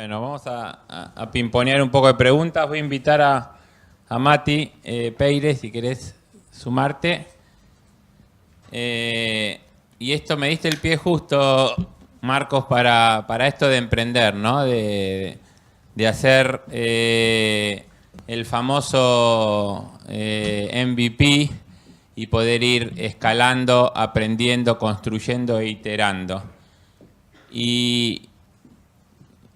Bueno, vamos a pimponear un poco de preguntas. Voy a invitar a Mati Peire, si querés sumarte. Y esto me diste el pie justo, Marcos, para esto de emprender, ¿no? De hacer el famoso MVP y poder ir escalando, aprendiendo, construyendo e iterando. Y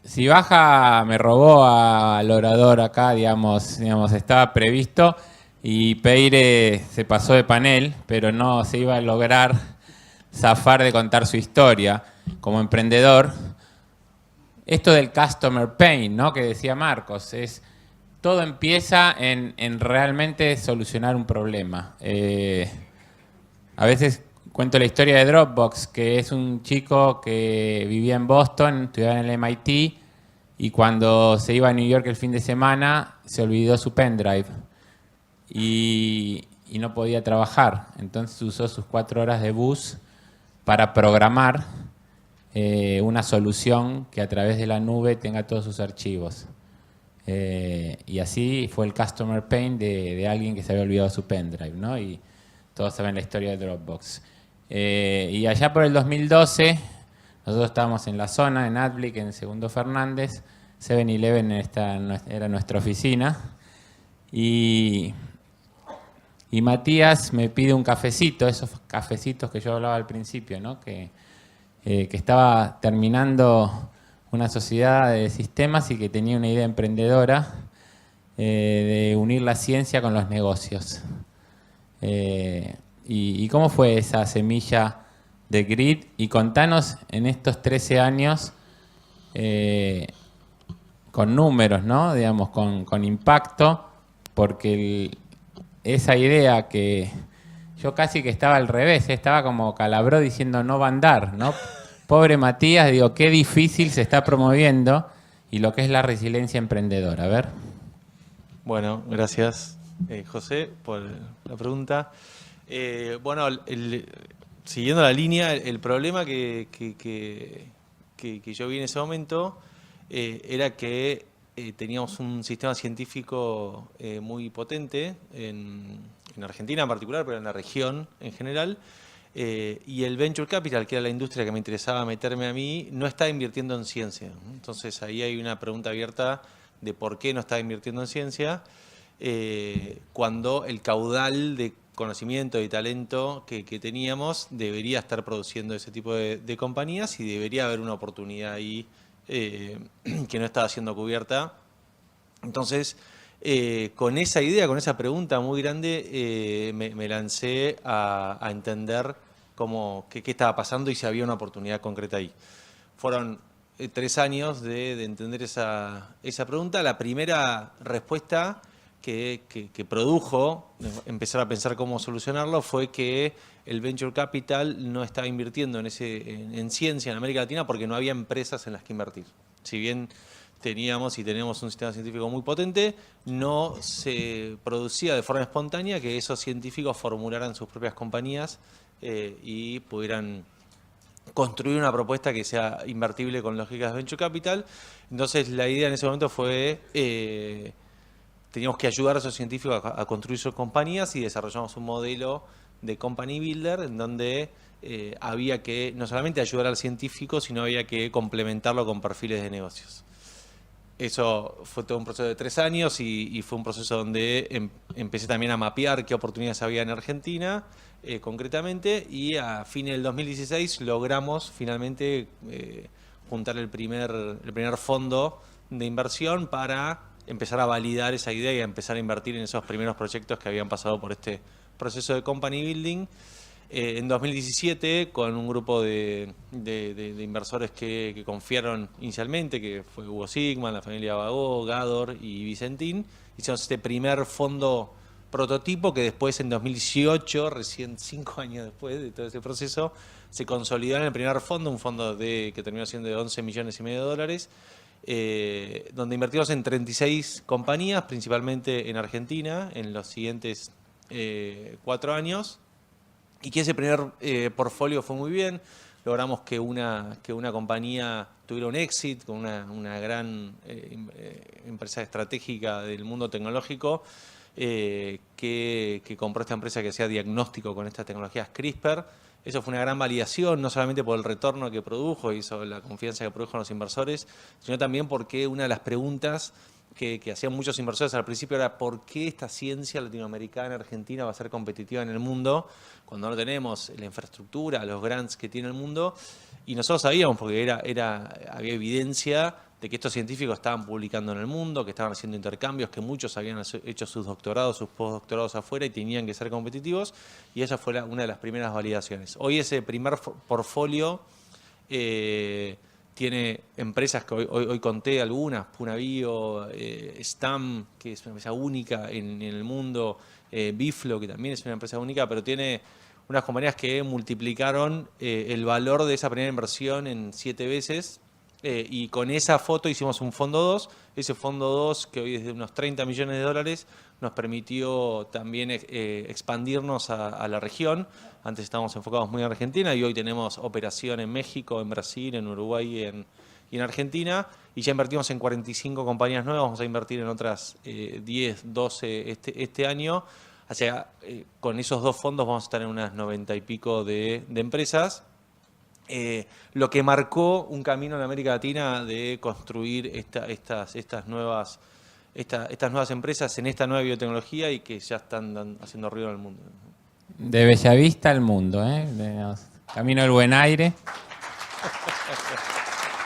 si Baja me robó al orador acá, digamos, estaba previsto y Peire se pasó de panel, pero no se iba a lograr zafar de contar su historia como emprendedor. Esto del customer pain, ¿no? Que decía Marcos, todo empieza en realmente solucionar un problema. A veces cuento la historia de Dropbox, que es un chico que vivía en Boston, estudiaba en el MIT, y cuando se iba a New York el fin de semana, se olvidó su pendrive y no podía trabajar. Entonces usó sus 4 horas de bus para programar una solución que a través de la nube tenga todos sus archivos. Y así fue el customer pain de alguien que se había olvidado su pendrive, ¿no? Y todos saben la historia de Dropbox. Y allá por el 2012, nosotros estábamos en la zona, en Adblick, en Segundo Fernández. 7-Eleven era nuestra oficina. Y Matías me pide un cafecito, esos cafecitos que yo hablaba al principio, ¿no? Que estaba terminando una sociedad de sistemas y que tenía una idea emprendedora de unir la ciencia con los negocios. ¿Y cómo fue esa semilla de Grid? Y contanos en estos 13 años, con números, ¿no? Digamos, con impacto, porque esa idea que yo casi que estaba al revés, estaba como Calabró diciendo no va a andar, ¿no? Pobre Matías, digo, qué difícil se está promoviendo y lo que es la resiliencia emprendedora. A ver. Bueno, gracias, José, por la pregunta. Bueno, siguiendo la línea, el problema que yo vi en ese momento era que teníamos un sistema científico muy potente en Argentina en particular, pero en la región en general. Y el Venture Capital, que era la industria que me interesaba meterme a mí, no está invirtiendo en ciencia. Entonces ahí hay una pregunta abierta de por qué no está invirtiendo en ciencia, cuando el caudal de conocimiento y talento que teníamos debería estar produciendo ese tipo de compañías y debería haber una oportunidad ahí que no estaba siendo cubierta. Entonces, con esa idea, con esa pregunta muy grande, me lancé a entender qué estaba pasando y si había una oportunidad concreta ahí. Fueron 3 años de entender esa pregunta. La primera respuesta que produjo empezar a pensar cómo solucionarlo fue que el Venture Capital no estaba invirtiendo en ciencia en América Latina porque no había empresas en las que invertir. Si bien teníamos y tenemos un sistema científico muy potente, no se producía de forma espontánea que esos científicos formularan sus propias compañías y pudieran construir una propuesta que sea invertible con lógicas de Venture Capital. Entonces la idea en ese momento fue, teníamos que ayudar a esos científicos a construir sus compañías y desarrollamos un modelo de company builder en donde había que no solamente ayudar al científico, sino había que complementarlo con perfiles de negocios. Eso fue todo un proceso de 3 años y fue un proceso donde empecé también a mapear qué oportunidades había en Argentina, concretamente, y a fines del 2016 logramos finalmente juntar el primer fondo de inversión para empezar a validar esa idea y a empezar a invertir en esos primeros proyectos que habían pasado por este proceso de company building. En 2017, con un grupo de inversores que confiaron inicialmente, que fue Hugo Sigman, la familia Bagó, Gador y Vicentín, hicimos este primer fondo prototipo que después en 2018, recién 5 años después de todo ese proceso, se consolidó en el primer fondo, un fondo que terminó siendo de $11,5 millones, donde invertimos en 36 compañías, principalmente en Argentina, en los siguientes 4 años. Y que ese primer portfolio fue muy bien. logramos que una compañía tuviera un exit con una gran empresa estratégica del mundo tecnológico que compró esta empresa que hacía diagnóstico con estas tecnologías CRISPR. Eso fue una gran validación, no solamente por el retorno que produjo y sobre la confianza que produjo en los inversores, sino también porque una de las preguntas que hacían muchos inversores al principio era ¿por qué esta ciencia latinoamericana, argentina, va a ser competitiva en el mundo cuando no tenemos la infraestructura, los grants que tiene el mundo? Y nosotros sabíamos, porque había evidencia de que estos científicos estaban publicando en el mundo, que estaban haciendo intercambios, que muchos habían hecho sus doctorados, sus postdoctorados afuera y tenían que ser competitivos, y esa fue una de las primeras validaciones. Hoy ese primer portfolio tiene empresas que hoy conté algunas, Puna Bio, Stam, que es una empresa única en el mundo, Biflo, que también es una empresa única, pero tiene unas compañías que multiplicaron el valor de esa primera inversión en 7 veces. Y con esa foto hicimos un fondo 2. Ese fondo 2, que hoy es de unos 30 millones de dólares, nos permitió también expandirnos a la región. Antes estábamos enfocados muy en Argentina y hoy tenemos operación en México, en Brasil, en Uruguay y en Argentina. Y ya invertimos en 45 compañías nuevas, vamos a invertir en otras 10, 12 este año. O sea, con esos 2 fondos vamos a estar en unas 90 y pico de empresas. Lo que marcó un camino en América Latina de construir estas nuevas empresas en esta nueva biotecnología y que ya están haciendo ruido en el mundo. De Bellavista al mundo, camino del buen aire.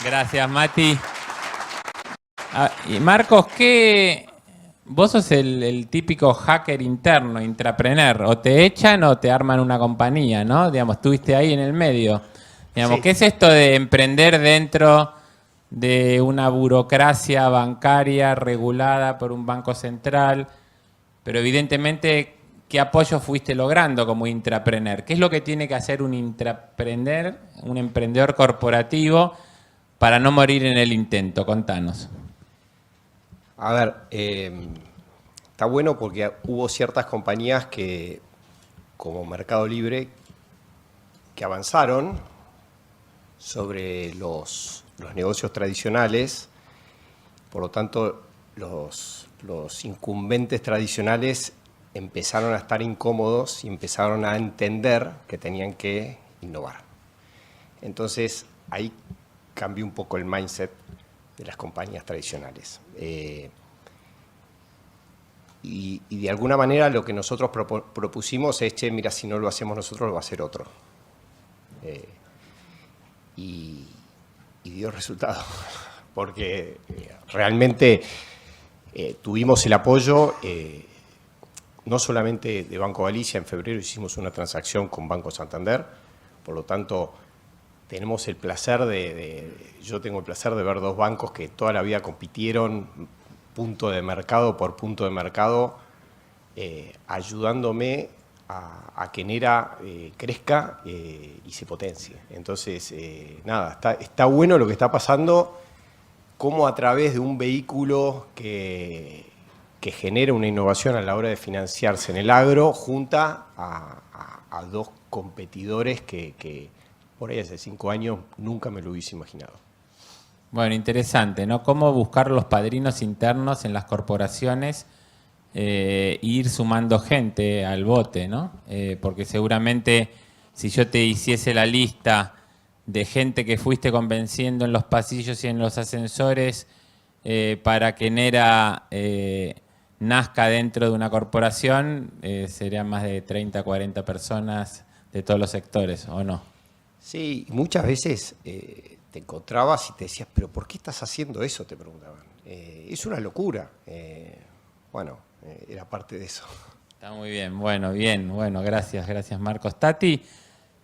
Gracias, Mati. Y Marcos, vos sos el típico hacker interno, intrapreneur, o te echan o te arman una compañía, ¿no? Digamos, estuviste ahí en el medio. Digamos, sí. ¿Qué es esto de emprender dentro de una burocracia bancaria regulada por un banco central? Pero evidentemente, ¿qué apoyo fuiste logrando como intrapreneur? ¿Qué es lo que tiene que hacer un intrapreneur, un emprendedor corporativo, para no morir en el intento? Contanos. A ver, está bueno porque hubo ciertas compañías que, como Mercado Libre, que avanzaron sobre los negocios tradicionales. Por lo tanto, los incumbentes tradicionales empezaron a estar incómodos y empezaron a entender que tenían que innovar. Entonces, ahí cambió un poco el mindset de las compañías tradicionales. Y de alguna manera lo que nosotros propusimos es, mira, si no lo hacemos nosotros, lo va a hacer otro. Y dio resultado, porque realmente tuvimos el apoyo, no solamente de Banco Galicia. En febrero hicimos una transacción con Banco Santander, por lo tanto tenemos el placer yo tengo el placer de ver 2 bancos que toda la vida compitieron punto de mercado por punto de mercado, ayudándome a que Nera crezca y se potencie. Entonces, nada, está bueno lo que está pasando, cómo a través de un vehículo que genera una innovación a la hora de financiarse en el agro, junta a 2 competidores que por ahí hace 5 años nunca me lo hubiese imaginado. Bueno, interesante, ¿no? Cómo buscar los padrinos internos en las corporaciones, ir sumando gente al bote, ¿no? Porque seguramente si yo te hiciese la lista de gente que fuiste convenciendo en los pasillos y en los ascensores para que Nera nazca dentro de una corporación, serían más de 30, 40 personas de todos los sectores, ¿o no? Sí, muchas veces te encontrabas y te decías, ¿pero por qué estás haciendo eso?, te preguntaban. Es una locura. Bueno, era parte de eso. Está muy bien, bueno, gracias Marcos. Tati,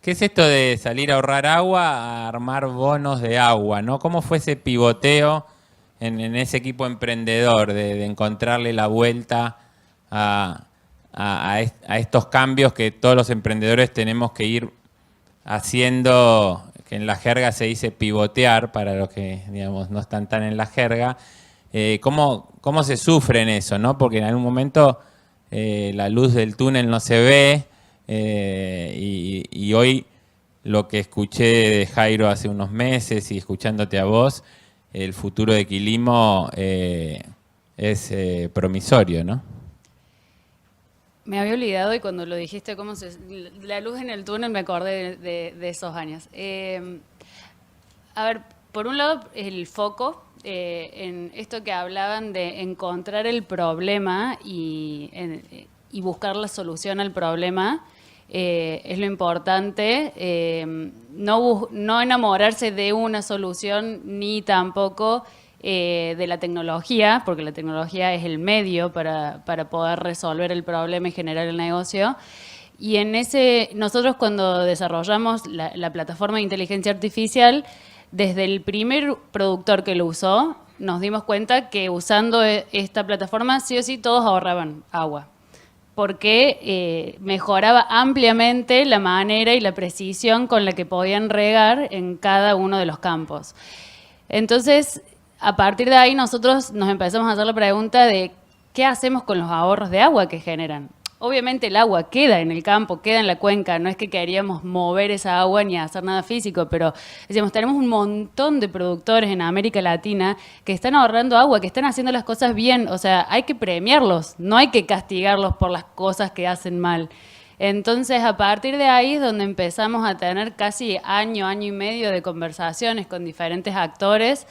¿qué es esto de salir a ahorrar agua a armar bonos de agua, ¿no? ¿Cómo fue ese pivoteo en ese equipo emprendedor de encontrarle la vuelta a estos cambios que todos los emprendedores tenemos que ir haciendo, que en la jerga se dice pivotear, para los que, digamos, no están tan en la jerga? ¿Cómo se sufre en eso, ¿no? Porque en algún momento la luz del túnel no se ve, y hoy lo que escuché de Jairo hace unos meses y escuchándote a vos, el futuro de Quilimo es promisorio, ¿no? Me había olvidado y cuando lo dijiste, la luz en el túnel, me acordé de esos años. A ver, por un lado, el foco en esto que hablaban de encontrar el problema y buscar la solución al problema, es lo importante. No enamorarse de una solución ni tampoco de la tecnología, porque la tecnología es el medio para poder resolver el problema y generar el negocio. Y nosotros cuando desarrollamos la plataforma de inteligencia artificial, desde el primer productor que lo usó, nos dimos cuenta que usando esta plataforma sí o sí todos ahorraban agua, porque mejoraba ampliamente la manera y la precisión con la que podían regar en cada uno de los campos. Entonces, a partir de ahí nosotros nos empezamos a hacer la pregunta de ¿qué hacemos con los ahorros de agua que generan? Obviamente el agua queda en el campo, queda en la cuenca, no es que queríamos mover esa agua ni hacer nada físico, pero decíamos, tenemos un montón de productores en América Latina que están ahorrando agua, que están haciendo las cosas bien, o sea, hay que premiarlos, no hay que castigarlos por las cosas que hacen mal. Entonces, a partir de ahí es donde empezamos a tener casi año y medio de conversaciones con diferentes actores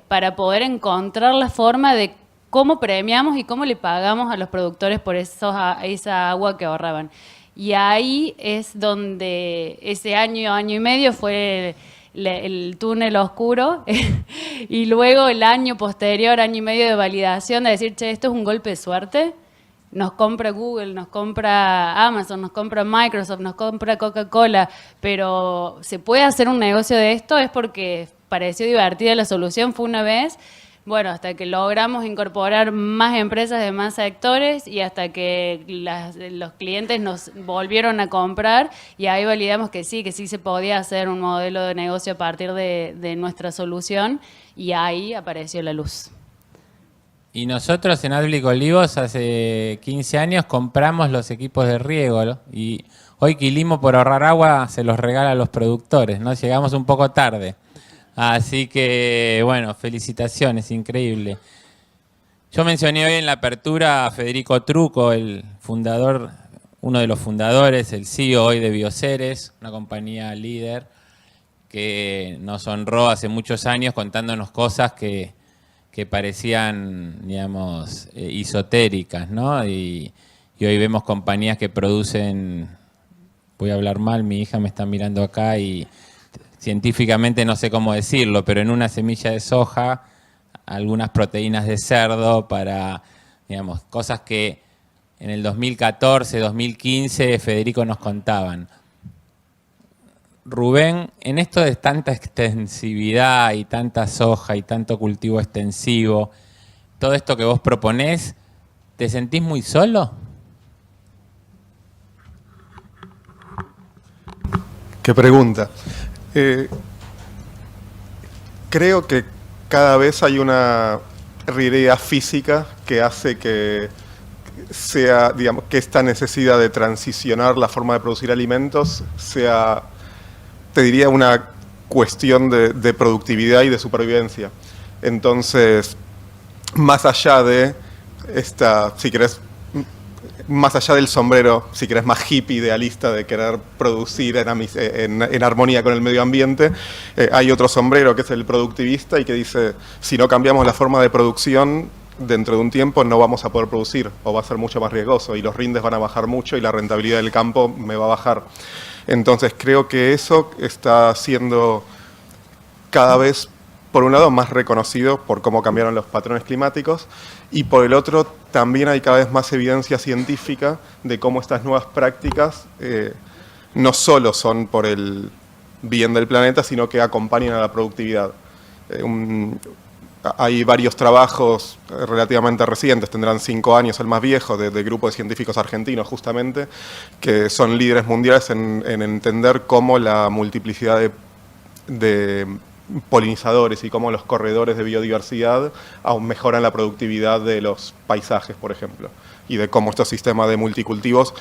para poder encontrar la forma de cómo premiamos y cómo le pagamos a los productores por esa agua que ahorraban. Y ahí es donde ese año y medio fue el túnel oscuro y luego el año posterior, año y medio de validación, de decir, che, esto es un golpe de suerte. Nos compra Google, nos compra Amazon, nos compra Microsoft, nos compra Coca-Cola, pero ¿se puede hacer un negocio de esto? Es porque pareció divertida la solución, fue una vez. Bueno, hasta que logramos incorporar más empresas de más sectores y hasta que los clientes nos volvieron a comprar y ahí validamos que sí se podía hacer un modelo de negocio a partir de nuestra solución y ahí apareció la luz. Y nosotros en Adblick Olivos hace 15 años compramos los equipos de riego, ¿no? Y hoy Quilimo por ahorrar agua se los regala a los productores, ¿no? Llegamos un poco tarde. Así que, bueno, felicitaciones, increíble. Yo mencioné hoy en la apertura a Federico Trucco, el fundador, uno de los fundadores, el CEO hoy de Bioceres, una compañía líder que nos honró hace muchos años contándonos cosas que parecían, digamos, esotéricas, ¿no? Y hoy vemos compañías que producen, voy a hablar mal, mi hija me está mirando acá y científicamente no sé cómo decirlo, pero en una semilla de soja, algunas proteínas de cerdo para, digamos, cosas que en el 2014, 2015 Federico nos contaban. Rubén, en esto de tanta extensividad y tanta soja y tanto cultivo extensivo, todo esto que vos proponés, ¿te sentís muy solo? Qué pregunta. Creo que cada vez hay una realidad física que hace que sea, digamos, que esta necesidad de transicionar la forma de producir alimentos sea, te diría, una cuestión de productividad y de supervivencia. Entonces, más allá de esta, si querés, más allá del sombrero, si querés, más hippie, idealista de querer producir en armonía con el medio ambiente, hay otro sombrero que es el productivista y que dice, si no cambiamos la forma de producción, dentro de un tiempo no vamos a poder producir o va a ser mucho más riesgoso y los rindes van a bajar mucho y la rentabilidad del campo me va a bajar. Entonces creo que eso está siendo cada vez, por un lado, más reconocido por cómo cambiaron los patrones climáticos y por el otro también hay cada vez más evidencia científica de cómo estas nuevas prácticas no solo son por el bien del planeta, sino que acompañan a la productividad. Hay varios trabajos relativamente recientes, tendrán 5 años el más viejo, de grupo de científicos argentinos justamente, que son líderes mundiales en entender cómo la multiplicidad de polinizadores y cómo los corredores de biodiversidad aún mejoran la productividad de los paisajes, por ejemplo, y de cómo estos sistemas de multicultivos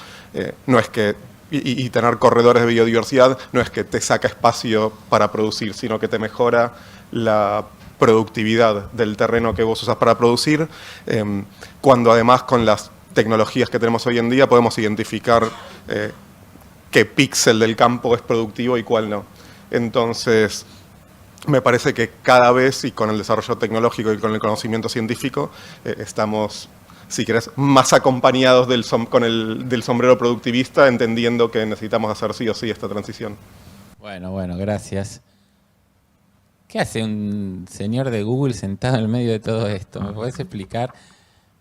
no es que y tener corredores de biodiversidad no es que te saca espacio para producir, sino que te mejora la productividad del terreno que vos usas para producir, cuando además con las tecnologías que tenemos hoy en día podemos identificar qué píxel del campo es productivo y cuál no. Entonces, me parece que cada vez, y con el desarrollo tecnológico y con el conocimiento científico, estamos, si querés, más acompañados del sombrero productivista, entendiendo que necesitamos hacer sí o sí esta transición. Bueno, gracias. ¿Qué hace un señor de Google sentado en el medio de todo esto? ¿Me podés explicar?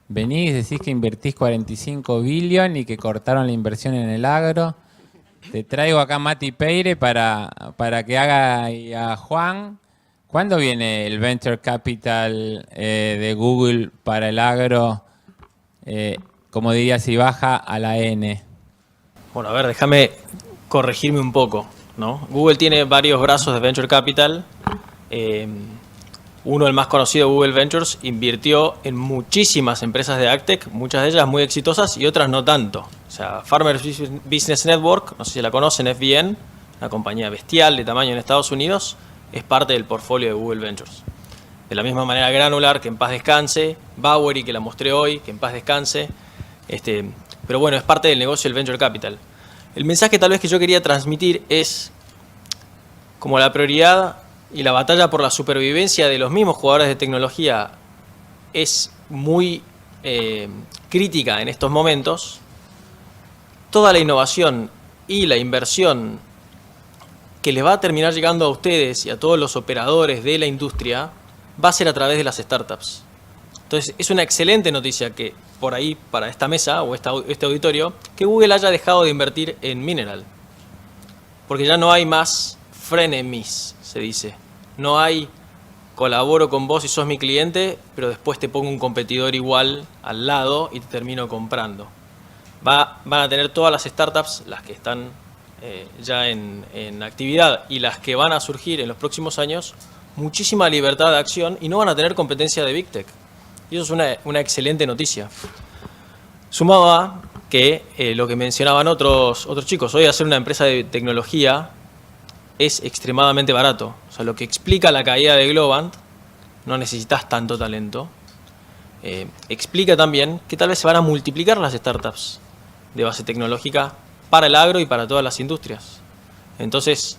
Venís y decís que invertís 45 billones y que cortaron la inversión en el agro. Te traigo acá a Mati Peire para que haga y a Juan. ¿Cuándo viene el Venture Capital de Google para el agro? Como diría, si baja a la N. Bueno, a ver, déjame corregirme un poco, ¿no? Google tiene varios brazos de Venture Capital. Uno, el más conocido, Google Ventures, invirtió en muchísimas empresas de AgTech, muchas de ellas muy exitosas y otras no tanto. O sea, Farmers Business Network, no sé si la conocen, FBN, una compañía bestial de tamaño en Estados Unidos, es parte del portfolio de Google Ventures. De la misma manera, Granular, que en paz descanse, Bowery, que la mostré hoy, que en paz descanse. Pero bueno, es parte del negocio del Venture Capital. El mensaje tal vez que yo quería transmitir es como la prioridad y la batalla por la supervivencia de los mismos jugadores de tecnología es muy crítica en estos momentos. Toda la innovación y la inversión que les va a terminar llegando a ustedes y a todos los operadores de la industria va a ser a través de las startups. Entonces, es una excelente noticia que por ahí, para esta mesa o este auditorio, que Google haya dejado de invertir en Mineral. Porque ya no hay más frenemies, se dice. No hay colaboro con vos y sos mi cliente, pero después te pongo un competidor igual al lado y te termino comprando. Van a tener todas las startups, las que están ya en actividad y las que van a surgir en los próximos años, muchísima libertad de acción y no van a tener competencia de Big Tech. Y eso es una excelente noticia. Sumado a que lo que mencionaban otros chicos, hoy hacer una empresa de tecnología es extremadamente barato. O sea, lo que explica la caída de Globant, no necesitas tanto talento, explica también que tal vez se van a multiplicar las startups de base tecnológica para el agro y para todas las industrias. Entonces,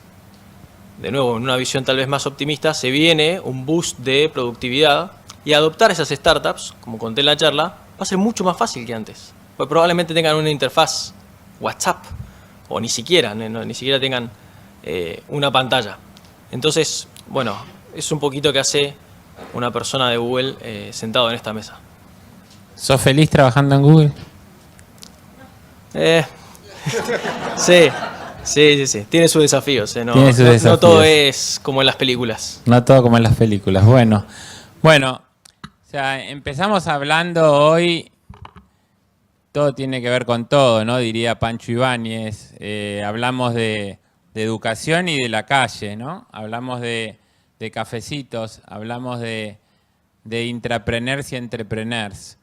de nuevo, en una visión tal vez más optimista, se viene un boost de productividad y adoptar esas startups, como conté en la charla, va a ser mucho más fácil que antes. Pues probablemente tengan una interfaz WhatsApp o ni siquiera tengan una pantalla. Entonces, bueno, es un poquito que hace una persona de Google sentado en esta mesa. ¿Sos feliz trabajando en Google? Sí. Tiene sus desafíos. Tiene sus desafíos. No todo es como en las películas. No todo como en las películas. Bueno, o sea, empezamos hablando hoy, todo tiene que ver con todo, ¿no? Diría Pancho Ibáñez. Hablamos de educación y de la calle, ¿no? Hablamos de cafecitos, hablamos de intrapreneurs y entrepreneurs.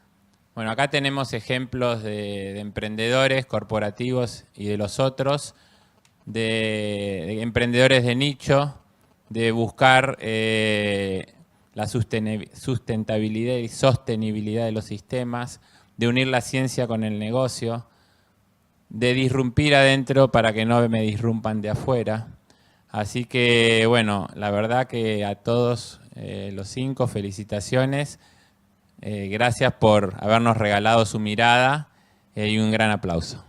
Bueno, acá tenemos ejemplos de emprendedores corporativos y de los otros, de emprendedores de nicho, de buscar la sustentabilidad y sostenibilidad de los sistemas, de unir la ciencia con el negocio, de disrumpir adentro para que no me disrumpan de afuera. Así que, bueno, la verdad que a todos los 5, felicitaciones. Gracias por habernos regalado su mirada y un gran aplauso.